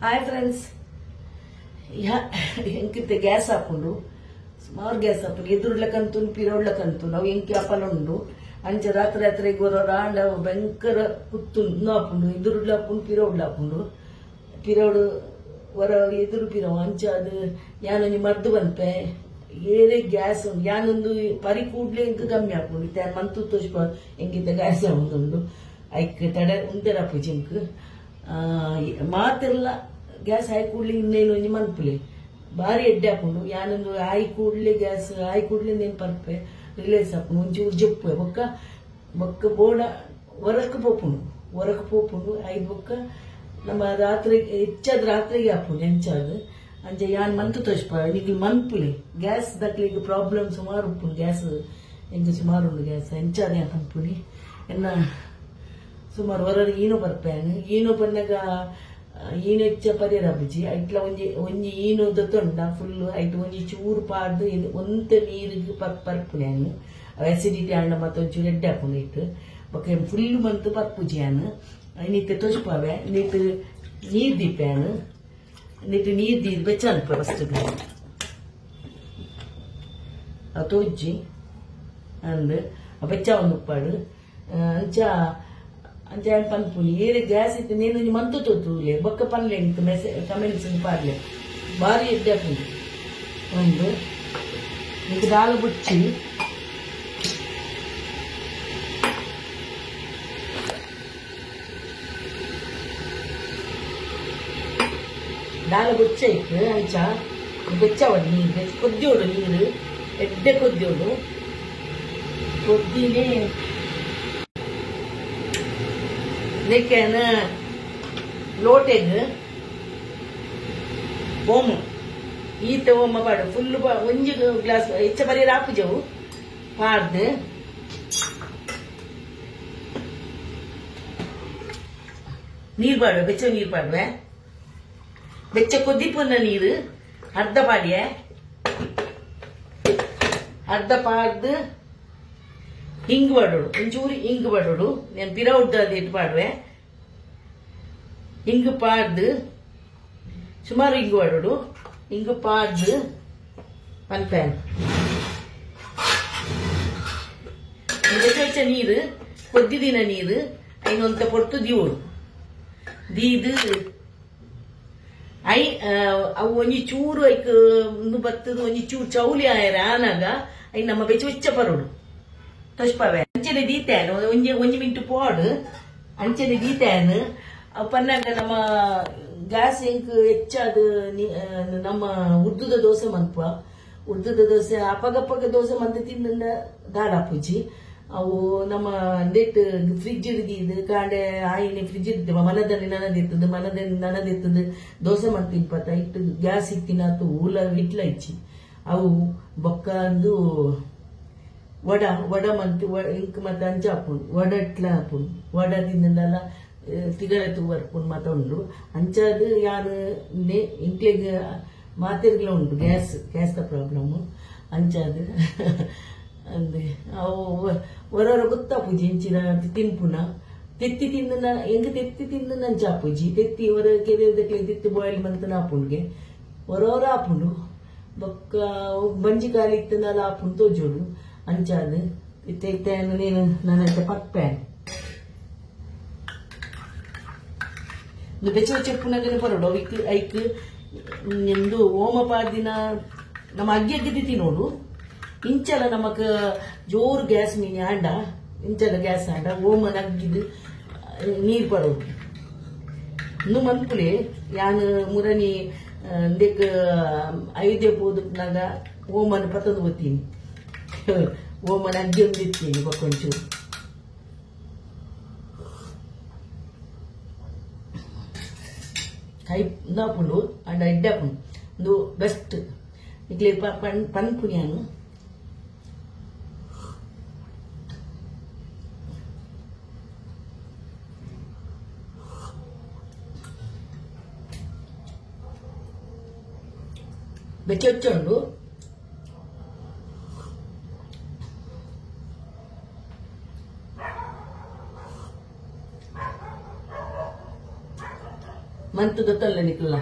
hi friends ಎಂಕಿತ್ತೆ gas ಹಾಕೊಂಡು ಸುಮಾರು gas ಹಾಕೊಂಡು ಎದುರುಡ್ಲಕ್ಕಂತೂ ಪಿರೋಡ್ಲಕ್ಕಂತೂ ನಾವು ಎಂಕಿ ಹಾಪನುಂಡು ಅಂಚ ರಾತ್ರಿ ರಾತ್ರಿ ಗೊರ ರಾಂಡ ಭಯಂಕರ ಕುತ್ತು ಹಾಪುಂಡು ಎದುರುಡ್ಲ ಹಾಪುಂಡು ಪಿರೋಡ್ಲ ಹಾಪುಂಡು ಪಿರೋಡು ಹೊರ ಎದುರು ಪಿರವು ಅಂಚ ಅದು ಯಾನೊಂದು ಮರ್ದು ಬಂತೆ ಏನೇ ಗ್ಯಾಸ್ ಉಂಡು ಯಾನೊಂದು ಪರಿ ಕೂಡ್ಲೆ ಎಂಕ ಕಮ್ಮಿ ಹಾಕೊಂಡು ಇತ್ತೆ ಮಂತು ತೋರಿಸ್ಕೊ ಎಂಗಿದ್ದ ಗ್ಯಾಸ್ ಉಂಡು ಐಕ್ ತಡೆ ಉಂಟೆರ ಪೂಜೆ ಎಂಕ್ ಮಾತಿರಲ್ಲ ಗ್ಯಾಸ್ ಆಯ್ ಕೂಡ್ಲಿ ಇನ್ನೇನು ಒಂಜಿ ಮನ್ಪುಲೆ ಬಾರಿ ಎಡ್ಡೆ ಹಾಕೊಂಡು ಯಾನೊಂದು ಆಯ್ ಕೂಡ್ಲೆ ಗ್ಯಾಸ್ ಆಯ್ ಕೂಡ್ಲೆ ನೇನು ಪರ್ಪೆ ರಿಲೇಸ್ ಹಾಕೊಂಡು ಒಂಚೂರು ಜಪ್ಪು ಬೊಕ್ಕ ಬೊಕ್ಕ ಬೋಡ ಹೊರಕ್ಕೆ ಪೋಪುಂಡು ಐದು ಬೊಕ್ಕ ನಮ್ಮ ರಾತ್ರಿ ಹೆಚ್ಚಾದ ರಾತ್ರಿಗೆ ಹಾಪುಂಡು ಹೆಂಚಾದು ಅಂಚ ಯಾನ್ ಮಂತು ತೋರಿಸ್ಪ ನಿಕ್ಲು ಮನ್ಪುಲೆ ಗ್ಯಾಸ್ ದಕ್ಲಿಗೆ ಪ್ರಾಬ್ಲಮ್ ಸುಮಾರು ಉಪ್ಪುಂಡು ಗ್ಯಾಸ್ ಎಂಚ ಸುಮಾರು ಉಂಡು ಗ್ಯಾಸ್ ಹೆಂಚಾದ ಯಾನ್ ಪಂಪುನಿ ಎನ್ನ ಸುಮಾರು ಹೊರ ಈನೋ ಬರ್ಪೇನು ಈನೋ ಬಂದಾಗ ಈನು ಹೆಚ್ಚ ಪರಿಹಾರ ಬುಜಿ ಐಟ್ಲ ಒಂಜಿ ಈನು ದೊತ್ತೊಂಡ ಫುಲ್ ಐಟ್ ಒಂಜಿ ಚೂರು ಪಾಡ್ದು ಒಂತ ನೀರಿಗೆ ಪರ್ಪುನ್ಯಾನು ಅಸಿಡಿಟಿ ಆಂಡ ಮತ್ತೆ ಒಂಚೂರು ಎಡ್ಡೆ ಹಾಕೊಂಡು ಇಟ್ಟು ಬೊಕ್ಕ ಫುಲ್ ಮಂತ್ ಪರ್ಪುಜಿಯಾನು ನೀತೆ ತೋಚ್ಪಾವೆ ನೀಟ್ ನೀರು ದೀಪ್ಯಾನು ನೀಟ್ ನೀರು ದೀದ್ ಬೆಚ್ಚ ಅನ್ಪ ಫಸ್ಟ್ ತೋಜ್ಜಿ ಅಂದ್ ಬೆಚ್ಚ ಒಂದು ಉಪ್ಪಾಡು ಅಂಚ ಅಂಚ ಪನ್ಪುನಿ ಏರೆ ಗ್ಯಾಸ್ ಇತ್ತು ನೇನು ಮಂತು ತೋತುಲೆ ಬೊಕ್ಕ ಪನ್ಲೆ ಎಂಕ್ ಮೆಸೇಜ್ ಕಮೆಂಟ್ಸ್ ಪಾರ್ಲೆ ಬಾರಿ ಎಡ್ಡೆ ಹಾಕೊಂಡು ಒಂದು ಇದು ದಾಲ್ ಬುಚ್ಚಿ ದಾಲ್ ಬುಚ್ಚ ಇತ್ತು ಅಂಚ ಬೆಚ್ಚವಡು ನೀರು ಕೊದ್ದೋಡು ನೀರು ಎಡ್ಡೆ ಕೊದ್ದೋಡು ಕೊದ್ದಿನೇ ನೆಕ್ಕೆನ ಲೋಟೆಗ್ ಓಮ ಈತ ಓಮ ಪಾಡು ಫುಲ್ ಒಂಜಿ ಗ್ಲಾಸ್ ಹೆಚ್ಚ ಬರೀ ರಾಪುಜವು ಪಾಡ್ದು ನೀರು ಪಾಡುವೆ ಬೆಚ್ಚ ನೀರು ಪಾಡುವೆ ಬೆಚ್ಚ ಕೊದ್ದಿಪುನ್ನ ನೀರು ಅರ್ಧ ಪಾಡ್ಯೆ ಅರ್ಧ ಪಾಡ್ದು ಹಿಂಗ್ ಬಡೋಡು ಒಂಚೂರು ಹಿಂಗ್ ಬಡೋಡು ನಾನು ಪಿರ ಉಡ್ಡದು ಇಟ್ಟು ಪಾಡುವೆ ಹಿಂಗ್ ಪಾಡ್ದು ಸುಮಾರು ಹಿಂಗ್ ಬಡೋಡು ಹಿಂಗ್ ಪಾಡ್ದು ಪನ್ಪ್ಯಾನ್ ಬೆಚ್ಚ ನೀರು ಕೊದ್ದಿದಿನ ನೀರು ಐನೊಂತ ಪೊರ್ತು ದೀವೋಡು ದೀದು ಐ ಅವು ಒಂಜಿ ಚೂರು ಐಕ್ ಬತ್ತದು ಒಂಜಿ ಚೂರು ಚೌಲಿ ಆಯರ ಆನಾಗ ಐ ನಮ್ಮ ಬೆಚ್ಚ ಬೆಚ್ಚ ಬರೋಡು ತೋಚ್ಪಾವೆ ಅಂಚನೆ ದೀತೇನು ಒಂಜಿ ಮಿಂಟು ಪೋಡು ಅಂಚನೆ ದೀತೇನು ಅವು ಪನ್ನಾಗ ನಮ್ಮ ಗ್ಯಾಸ್ ಎಂಕ್ ಹೆಚ್ಚಾದ ನಮ್ಮ ಉರ್ದುದ ದೋಸೆ ಮನ್ಪ ಉರ್ದುದ ದೋಸೆ ಅಪಗಪ್ಪಗ ದೋಸೆ ಮಂತ ತಿಂದ ದಾಡಾಪುಜಿ ಅವು ನಮ್ಮ ನೆಟ್ ಫ್ರಿಜ್ ಇರ್ದಿದ್ದು ಕಾಂಡೆ ಆಯಿನಿ ಫ್ರಿಜ್ ಇರ್ತೇವ ಮನದಲ್ಲಿ ನನದಿರ್ತದ ದೋಸೆ ಮಂತ ಇಪ್ಪತ್ತ ಇಟ್ಟು ಗ್ಯಾಸ್ ಇತ್ತಿನಾತು ಊಲ ಇಟ್ಲ ಇಚ್ಚಿ ಅವು ಬೊಕ್ಕ ಅಂದು ವಡ ಮಂತು ಇಂಕ್ ಮತ್ತ ಅಂಚ ಹಾಪುಂಡು ವಡ ಇಟ್ಲ ಹಾಪುಂಡು ವಡ ತಿಂದಲ್ಲ ತಿಗಳೆ ತೂವರ್ಪುಂಡು ಮತ ಉಂಡು ಅಂಚದು ಯಾರು ಇಂಕ್ಲೆಗ್ ಮಾತಿರ್ಗ್ಲ ಉಂಟು ಗ್ಯಾಸ್ ಪ್ರಾಬ್ಲಮ್ ಅಂಚದು ಅಂದೆ ಅವು ಹೊರ ಗೊತ್ತಾಪುಜಿ ಇಂಚಿನ ತಿನ್ಪುನ ತೆತ್ತಿ ತಿಂದ ಎಂಗ ತೆತ್ತಿ ತಿಂದು ನಂಚ ಹಾಪುಜಿ ತೆತ್ತಿ ಹೊರ ಕೆರೆದಕ್ಕೆ ತೆತ್ತಿ ಬಾಯ್ಲ್ ಮಂತ ಹಾಪುಂಡ್ಗೆ ಹೊರ ಹಾಪುಂಡು ಬೊಕ್ಕ ಬಂಜಿ ಕಾಲಿ ಇತ್ತನಲ್ಲ ಹಾಪುಂಡು ತೋಜೋಡು ಅಂಚಾದು ಇತ್ತೇನು ನೀನು ನನ್ನ ಪಕ್ಪ್ಯಾನ್ ಬೆಚ್ಚ ಬೆಚ್ಚ ಪುನಗನೆ ಬರೋಡು ಐಕ್ ಎಂದು ಓಮ ಪಾಡ್ದಿನ ನಮ್ಮ ಅಗ್ಗಿ ತಿನ್ನೋಡು ಇಂಚಲ ನಮಕ್ ಜೋರು ಗ್ಯಾಸ್ ಮೀನಿ ಆಂಡ ಇಂಚಲ ಗ್ಯಾಸ್ ಆಂಡ ಓಮನ ಅಗ್ಗಿದು ನೀರು ಪಡೋದು ಇನ್ನು ಮನ್ಪುಲೆ ಯಾನು ಮುರನಿ ಅಂದೆಕ್ ಐದೇ ಪೋದಕ್ನಾಗ ಓಮನ ಪತ್ತದು ಗೊತ್ತೀನಿ ಓಮನ ಅಗ್ಗಿ ಒಂದು ಇರ್ತೀನಿ ಬಕ್ಕೊಂಚೂರು ಕೈ ಹಾಪುಂಡು ಅಂಡ ಎಡ್ಡೆ ಹಾಪುಂಡು ಒಂದು ಬೆಸ್ಟ್ ಇಕ್ಲೆ ಪನ್ಪುನಿಯಾನು ಬೆಚ್ಚ ಉಂಡು ಅಂತ ಗೊತ್ತಲ್ಲ ನಿಕ್ಲ